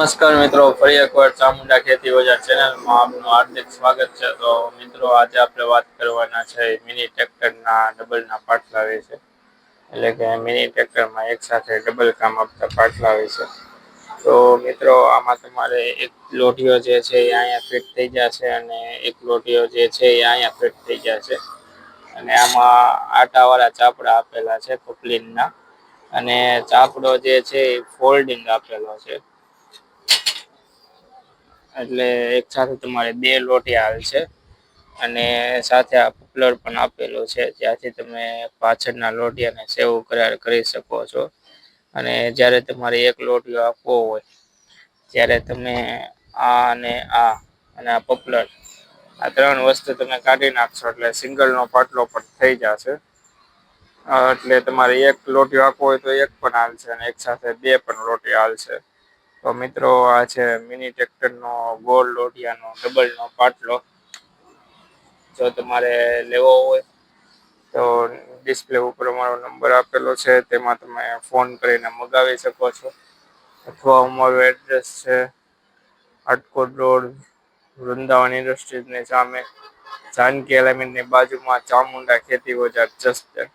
નમસ્કાર મિત્રો, ફરી એકવાર ચામુંડા ખેતી બજાર ચેનલમાં આપનું હાર્દિક સ્વાગત છે. તો મિત્રો, આજે આપણે વાત કરવાના છે મિની ટ્રેક્ટરના ડબલના પાટલા વિશે. એટલે કે મિની ટ્રેક્ટરમાં એક સાથે ડબલ કામ આપતા પાટલા વિશે. તો મિત્રો, આમાં તમારે એક લોઢીઓ જે છે એ અહીંયા ફિટ થઈ જશે અને એક લોઢીઓ જે છે એ અહીંયા ફિટ થઈ જશે. અને આમાં આટાવાળા ચાપડા આપેલા છે પોકલીનના. અને ચાપડો જે છે એ ફોલ્ડિંગ આપેલો છે. એટલે એક સાથે તમારે બે લોઢિયા આવે છે. અને સાથે આ પોપલર પણ આપેલું છે, જ્યાંથી તમે પાછળના લોઢિયાને સેવ કરી શકો છો. અને જયારે તમારે એક લોઢિયો આપવો હોય ત્યારે તમે આ અને આ પોપલર આ ત્રણ વસ્તુ તમે કાઢી નાખશો એટલે સિંગલ નો પાટલો પણ થઈ જશે. એટલે તમારે એક લોઢિયો આપવો હોય તો એક પણ હાલશે અને એક સાથે બે પણ લોઢિયા હાલશે. તો મિત્રો, આ છે મિની ટ્રેક્ટરનો ગોળ લોઢિયાનો ડબલનો પાટલો. જો તમારે લેવો હોય તો ડિસ્પ્લે ઉપર અમારો નંબર આપેલો છે, તેમાં તમે ફોન કરીને મગાવી શકો છો. અથવા અમારું એડ્રેસ છે હાટકોટ રોડ, વૃંદાવન ઇન્ડસ્ટ્રીઝની સામે, જાનકી એલાયન્સની બાજુમાં ચામુંડા ખેતી બજાર જસદણ.